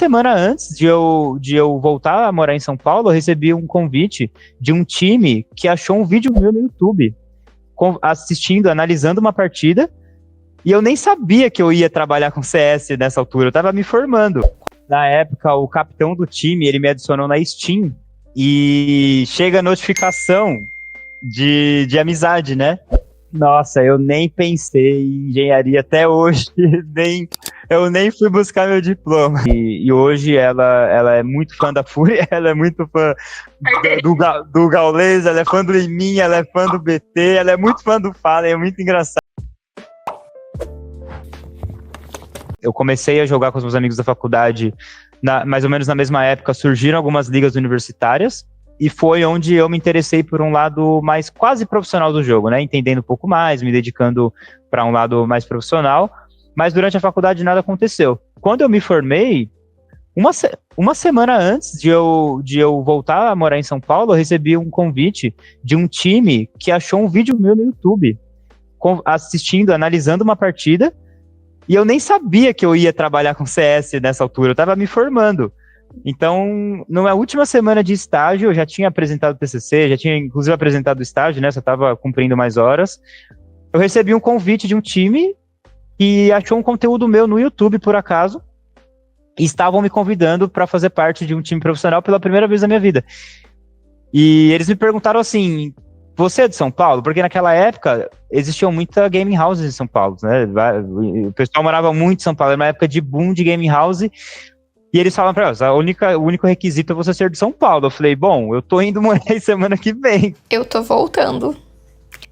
Semana antes de eu voltar a morar em São Paulo, eu recebi um convite de um time que achou um vídeo meu no YouTube, assistindo, analisando uma partida, e eu nem sabia que eu ia trabalhar com CS nessa altura, eu tava me formando. Na época, o capitão do time, ele me adicionou na Steam, e chega a notificação de amizade, né? Nossa, eu nem pensei em engenharia até hoje, eu nem fui buscar meu diploma. E hoje ela é muito fã da Fúria, ela é muito fã do Gaules, ela é fã do Liminha, ela é fã do BT, ela é muito fã do Fallen, é muito engraçado. Eu comecei a jogar com os meus amigos da faculdade, mais ou menos na mesma época, surgiram algumas ligas universitárias, e foi onde eu me interessei por um lado mais quase profissional do jogo, né? Entendendo um pouco mais, me dedicando para um lado mais profissional, mas durante a faculdade nada aconteceu. Quando eu me formei, uma semana antes de eu voltar a morar em São Paulo, eu recebi um convite de um time que achou um vídeo meu no YouTube, assistindo, analisando uma partida, e eu nem sabia que eu ia trabalhar com CS nessa altura, eu estava me formando. Então, na última semana de estágio, eu já tinha apresentado o TCC, já tinha inclusive apresentado o estágio, né, só estava cumprindo mais horas. Eu recebi um convite de um time que achou um conteúdo meu no YouTube, por acaso, e estavam me convidando para fazer parte de um time profissional pela primeira vez na minha vida. E eles me perguntaram assim, você é de São Paulo? Porque naquela época existiam muita gaming houses em São Paulo, né? O pessoal morava muito em São Paulo, era uma época de boom de gaming house. E eles falam pra nós, o único requisito é você ser de São Paulo. Eu falei, bom, eu tô indo morar aí semana que vem. Eu tô voltando.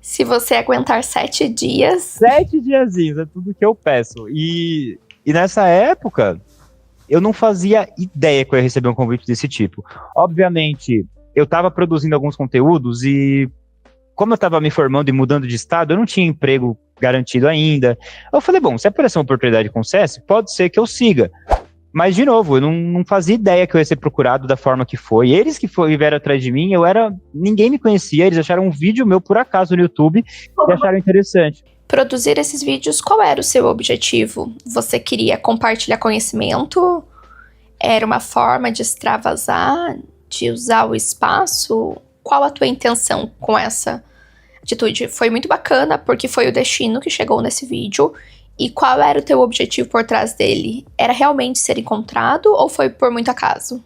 Se você aguentar 7 dias... 7 diazinhos, é tudo que eu peço. E nessa época, eu não fazia ideia que eu ia receber um convite desse tipo. Obviamente, eu tava produzindo alguns conteúdos e, como eu tava me formando e mudando de estado, eu não tinha emprego garantido ainda. Eu falei, bom, se aparecer uma oportunidade com o CS, pode ser que eu siga. Mas, de novo, eu não fazia ideia que eu ia ser procurado da forma que foi. Eles que vieram atrás de mim, ninguém me conhecia, eles acharam um vídeo meu por acaso no YouTube e acharam interessante. Produzir esses vídeos, qual era o seu objetivo? Você queria compartilhar conhecimento? Era uma forma de extravasar, de usar o espaço? Qual a tua intenção com essa atitude? Foi muito bacana, porque foi o destino que chegou nesse vídeo. E qual era o teu objetivo por trás dele? Era realmente ser encontrado ou foi por muito acaso?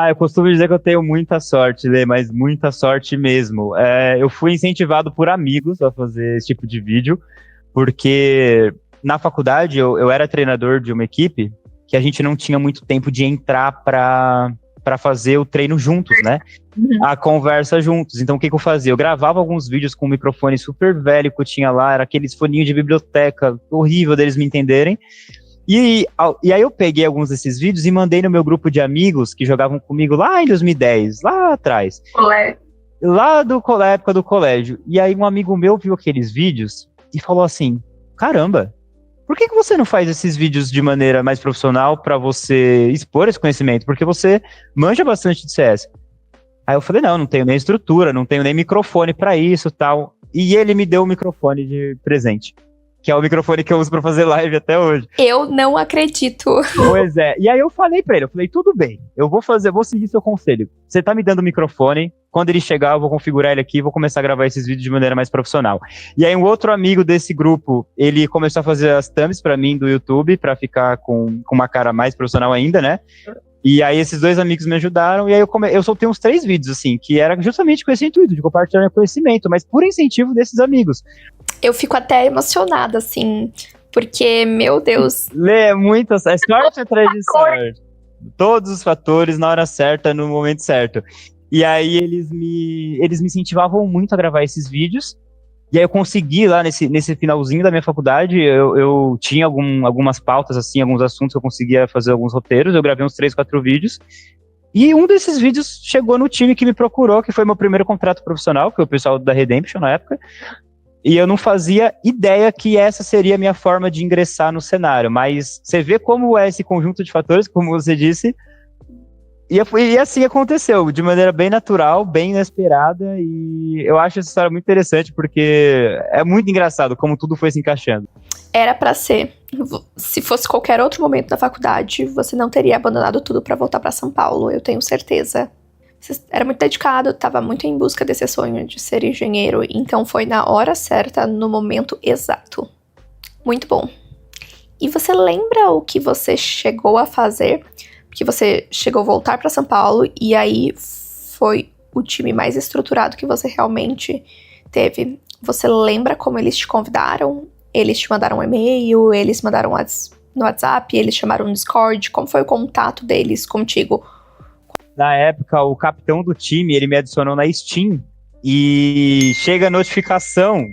Eu costumo dizer que eu tenho muita sorte, Lê, mas muita sorte mesmo. Eu fui incentivado por amigos a fazer esse tipo de vídeo, porque na faculdade eu era treinador de uma equipe que a gente não tinha muito tempo de entrar para fazer o treino juntos, né? A conversa juntos. Então, o que eu fazia? Eu gravava alguns vídeos com um microfone super velho que eu tinha lá, era aqueles foninhos de biblioteca, horrível deles me entenderem. E aí eu peguei alguns desses vídeos e mandei no meu grupo de amigos que jogavam comigo lá em 2010, lá atrás. Lá da época do colégio. E aí um amigo meu viu aqueles vídeos e falou assim, caramba, por que você não faz esses vídeos de maneira mais profissional para você expor esse conhecimento? Porque você manja bastante de CS. Aí eu falei, não tenho nem estrutura, não tenho nem microfone para isso e tal. E ele me deu o microfone de presente, que é o microfone que eu uso para fazer live até hoje. Eu não acredito. Pois é. E aí eu falei pra ele, tudo bem, eu vou seguir seu conselho. Você tá me dando o microfone, quando ele chegar eu vou configurar ele aqui e vou começar a gravar esses vídeos de maneira mais profissional. E aí um outro amigo desse grupo, ele começou a fazer as thumbs pra mim do YouTube, pra ficar com uma cara mais profissional ainda, né? E aí esses dois amigos me ajudaram, e aí eu soltei uns 3 vídeos, assim, que era justamente com esse intuito, de compartilhar meu conhecimento, mas por incentivo desses amigos. Eu fico até emocionada, assim, porque, meu Deus... Lê, muitas... É sorte atrás de sorte. Todos os fatores na hora certa, no momento certo. E aí eles me incentivavam muito a gravar esses vídeos, e aí eu consegui lá nesse finalzinho da minha faculdade, eu tinha algumas pautas, assim, alguns assuntos que eu conseguia fazer alguns roteiros, eu gravei uns 3, 4 vídeos, e um desses vídeos chegou no time que me procurou, que foi meu primeiro contrato profissional, que foi o pessoal da Redemption na época, e eu não fazia ideia que essa seria a minha forma de ingressar no cenário, mas você vê como é esse conjunto de fatores, como você disse, e assim aconteceu, de maneira bem natural, bem inesperada, e eu acho essa história muito interessante, porque é muito engraçado como tudo foi se encaixando. Era pra ser. Se fosse qualquer outro momento da faculdade, você não teria abandonado tudo pra voltar pra São Paulo, eu tenho certeza. Você era muito dedicado, tava muito em busca desse sonho de ser engenheiro, então foi na hora certa, no momento exato. Muito bom. E você lembra o que você chegou a fazer? Porque você chegou a voltar pra São Paulo e aí foi o time mais estruturado que você realmente teve. Você lembra como eles te convidaram? Eles te mandaram um e-mail, eles mandaram no WhatsApp, eles chamaram no Discord. Como foi o contato deles contigo? Na época, o capitão do time, ele me adicionou na Steam e chega a notificação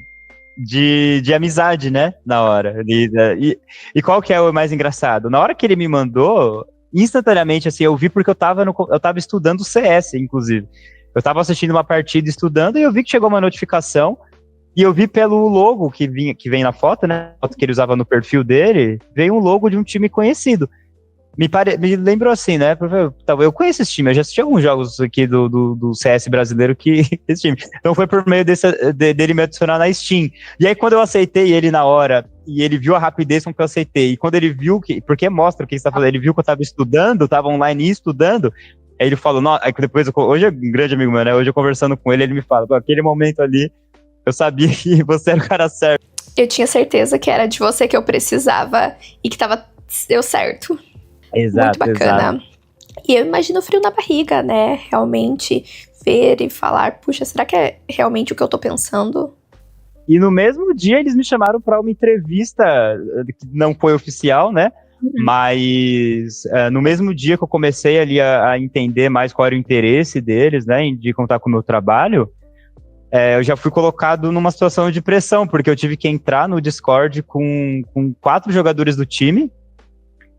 de amizade, né? Na hora. E qual que é o mais engraçado? Na hora que ele me mandou, instantaneamente, assim, eu vi porque eu tava estudando CS, inclusive. Eu tava assistindo uma partida estudando e eu vi que chegou uma notificação. E eu vi pelo logo que vem na foto, né? A foto que ele usava no perfil dele, veio um logo de um time conhecido. Me lembrou assim, né? Eu conheço esse time, eu já assisti alguns jogos aqui do CS brasileiro que esse time. Então foi por meio dele me adicionar na Steam. E aí quando eu aceitei ele na hora, e ele viu a rapidez com que eu aceitei, e quando ele viu porque mostra o que você tá fazendo, ele viu que eu tava estudando, tava online estudando, aí ele falou, não, aí depois, hoje é um grande amigo meu, né? Hoje eu conversando com ele, ele me fala, aquele momento ali, eu sabia que você era o cara certo. Eu tinha certeza que era de você que eu precisava e que deu certo. Exato, muito bacana. Exato. E eu imagino o frio na barriga, né? Realmente ver e falar, puxa, será que é realmente o que eu tô pensando? E no mesmo dia eles me chamaram para uma entrevista, que não foi oficial, né? Mas no mesmo dia que eu comecei ali a entender mais qual era o interesse deles, né? De contar com o meu trabalho, eu já fui colocado numa situação de pressão, porque eu tive que entrar no Discord com 4 jogadores do time.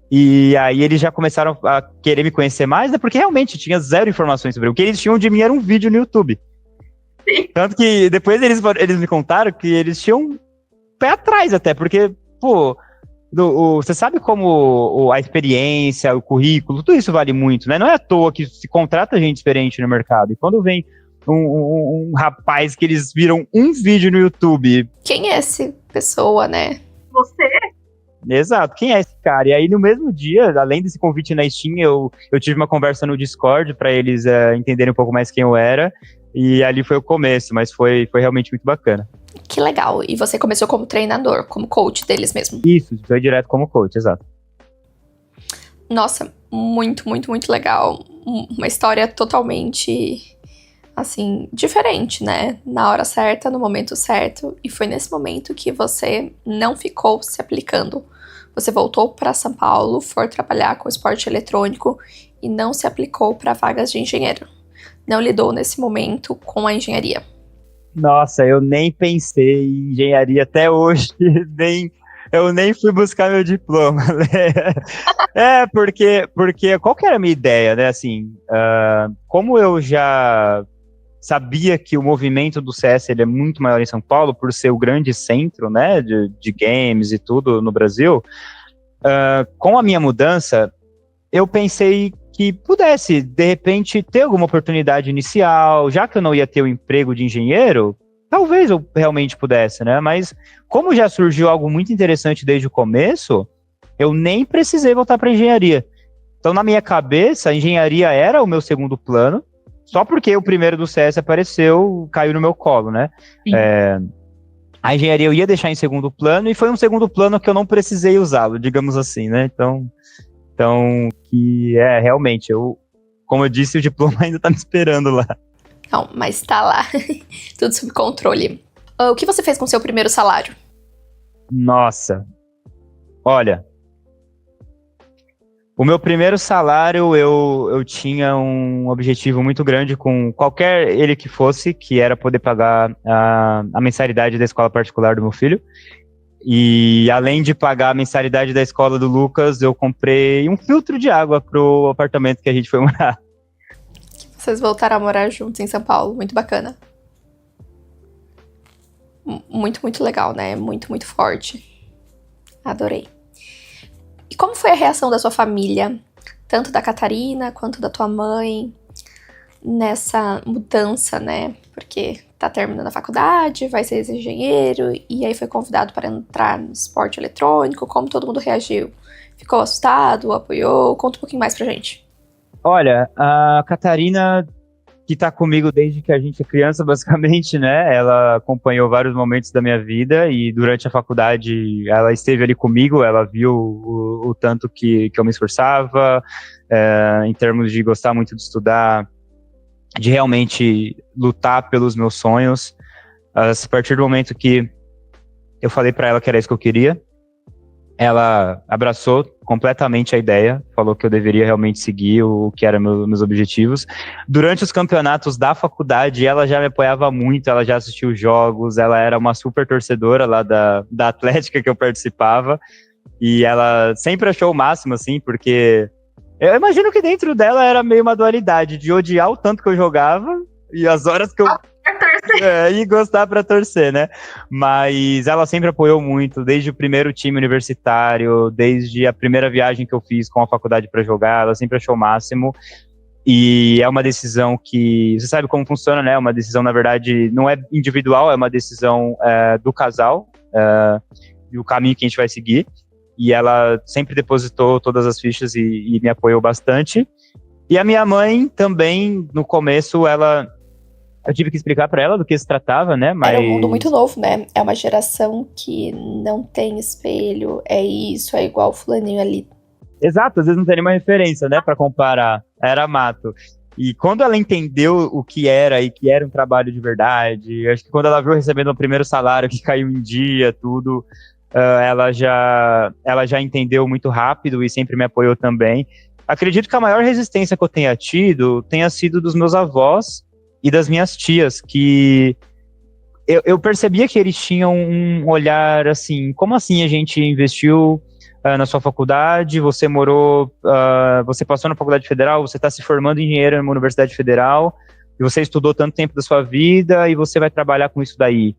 E aí eles já começaram a querer me conhecer mais, né? Porque realmente tinha zero informações sobre o que eles tinham de mim era um vídeo no YouTube. Sim. Tanto que depois eles me contaram que eles tinham um pé atrás até, porque, pô, você sabe como a experiência, o currículo, tudo isso vale muito, né? Não é à toa que se contrata gente experiente no mercado. E quando vem um rapaz que eles viram um vídeo no YouTube... Quem é essa pessoa, né? Você? Exato, quem é esse cara? E aí no mesmo dia, além desse convite na Steam, eu tive uma conversa no Discord para eles entenderem um pouco mais quem eu era, e ali foi o começo, mas foi realmente muito bacana. Que legal, e você começou como treinador, como coach deles mesmo? Isso, foi direto como coach, exato. Nossa, muito, muito, muito legal, uma história totalmente... assim, diferente, né? Na hora certa, no momento certo. E foi nesse momento que você não ficou se aplicando. Você voltou para São Paulo, foi trabalhar com esporte eletrônico e não se aplicou para vagas de engenheiro. Não lidou nesse momento com a engenharia. Nossa, eu nem pensei em engenharia até hoje, eu nem fui buscar meu diploma, né? Porque qual que era a minha ideia, né? Assim, como eu já sabia que o movimento do CS ele é muito maior em São Paulo, por ser o grande centro, né, de games e tudo no Brasil, com a minha mudança, eu pensei que pudesse, de repente, ter alguma oportunidade inicial, já que eu não ia ter o emprego de engenheiro, talvez eu realmente pudesse, né, mas como já surgiu algo muito interessante desde o começo, eu nem precisei voltar para engenharia. Então, na minha cabeça, a engenharia era o meu segundo plano, só porque o primeiro do CS apareceu, caiu no meu colo, né? A engenharia eu ia deixar em segundo plano, e foi um segundo plano que eu não precisei usá-lo, digamos assim, né? Então que realmente, como eu disse, o diploma ainda tá me esperando lá. Não, mas tá lá, tudo sob controle. O que você fez com o seu primeiro salário? Nossa, olha... O meu primeiro salário, eu tinha um objetivo muito grande com qualquer ele que fosse, que era poder pagar a mensalidade da escola particular do meu filho. E além de pagar a mensalidade da escola do Lucas, eu comprei um filtro de água pro apartamento que a gente foi morar. Vocês voltaram a morar juntos em São Paulo, muito bacana. Muito, muito legal, né? Muito, muito forte. Adorei. E como foi a reação da sua família, tanto da Catarina quanto da tua mãe, nessa mudança, né? Porque tá terminando a faculdade, vai ser engenheiro, e aí foi convidado para entrar no esporte eletrônico. Como todo mundo reagiu? Ficou assustado, apoiou? Conta um pouquinho mais pra gente. Olha, a Catarina, que tá comigo desde que a gente é criança, basicamente, né? Ela acompanhou vários momentos da minha vida e durante a faculdade ela esteve ali comigo, ela viu o tanto que eu me esforçava, em termos de gostar muito de estudar, de realmente lutar pelos meus sonhos. A partir do momento que eu falei para ela que era isso que eu queria, ela abraçou completamente a ideia, falou que eu deveria realmente seguir o que eram meus objetivos. Durante os campeonatos da faculdade, ela já me apoiava muito, ela já assistiu jogos, ela era uma super torcedora lá da Atlética que eu participava, e ela sempre achou o máximo, assim, porque eu imagino que dentro dela era meio uma dualidade, de odiar o tanto que eu jogava, e as horas que eu... e gostar pra torcer, né? Mas ela sempre apoiou muito, desde o primeiro time universitário, desde a primeira viagem que eu fiz com a faculdade pra jogar, ela sempre achou o máximo. E é uma decisão que, você sabe como funciona, né? Uma decisão, na verdade, não é individual, é uma decisão do casal, e o caminho que a gente vai seguir. E ela sempre depositou todas as fichas e me apoiou bastante. E a minha mãe também, no começo, eu tive que explicar pra ela do que se tratava, né? Mas... Era um mundo muito novo, né? É uma geração que não tem espelho, é isso, é igual o fulaninho ali. Exato, às vezes não tem nenhuma referência, né, pra comparar. Era mato. E quando ela entendeu o que era e que era um trabalho de verdade, acho que quando ela viu recebendo o primeiro salário que caiu em dia, tudo, ela já entendeu muito rápido e sempre me apoiou também. Acredito que a maior resistência que eu tenha tido tenha sido dos meus avós e das minhas tias, que eu percebia que eles tinham um olhar assim, como assim a gente investiu na sua faculdade, você você passou na faculdade federal, você está se formando engenheiro em uma universidade federal, e você estudou tanto tempo da sua vida, e você vai trabalhar com isso daí.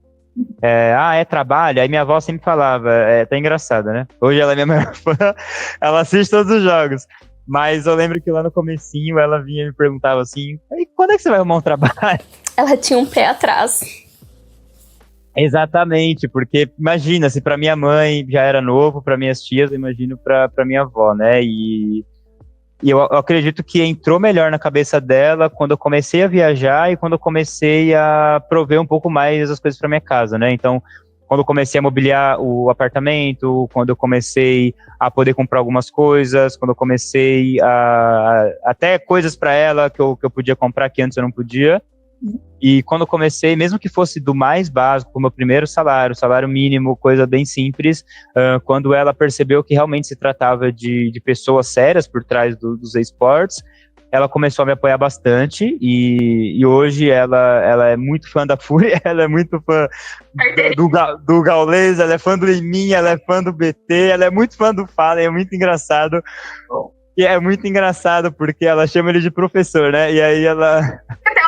É trabalho? Aí minha avó sempre falava, tá engraçada, né? Hoje ela é minha maior fã, ela assiste todos os jogos. Mas eu lembro que lá no comecinho ela vinha e me perguntava assim, e quando é que você vai arrumar um trabalho? Ela tinha um pé atrás. Exatamente, porque imagina, se para minha mãe já era novo, para minhas tias, eu imagino para minha avó, né? E eu acredito que entrou melhor na cabeça dela quando eu comecei a viajar e quando eu comecei a prover um pouco mais as coisas para minha casa, né? Então, quando eu comecei a mobiliar o apartamento, quando eu comecei a poder comprar algumas coisas, quando eu comecei até coisas para ela que eu podia comprar que antes eu não podia. E quando eu comecei, mesmo que fosse do mais básico, o meu primeiro salário mínimo, coisa bem simples, quando ela percebeu que realmente se tratava de pessoas sérias por trás dos esportes, ela começou a me apoiar bastante e hoje ela é muito fã da Fúria, ela é muito fã do Gaules, ela é fã do Liminha, ela é fã do BT, ela é muito fã do Fallen, é muito engraçado. E é muito engraçado porque ela chama ele de professor, né? E aí ela... Até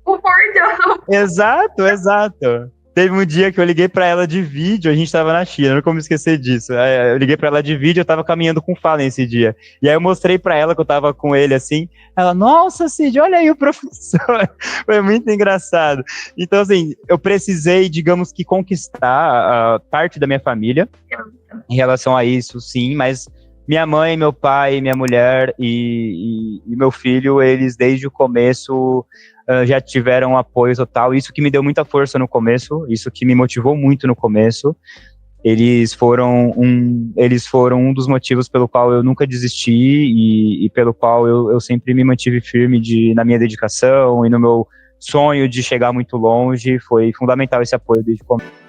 o bordão. Exato. Teve um dia que eu liguei pra ela de vídeo, a gente tava na China, não como esquecer disso. Eu liguei pra ela de vídeo, eu tava caminhando com o Fallen esse dia. E aí eu mostrei pra ela que eu tava com ele assim. Ela, nossa, Cid, olha aí o professor. Foi muito engraçado. Então, assim, eu precisei, digamos que, conquistar a parte da minha família em relação a isso, sim, mas minha mãe, meu pai, minha mulher e meu filho, eles desde o começo já tiveram apoio total. Isso que me deu muita força no começo, isso que me motivou muito no começo. Eles foram um dos motivos pelo qual eu nunca desisti e pelo qual eu sempre me mantive firme na minha dedicação e no meu sonho de chegar muito longe. Foi fundamental esse apoio desde o começo.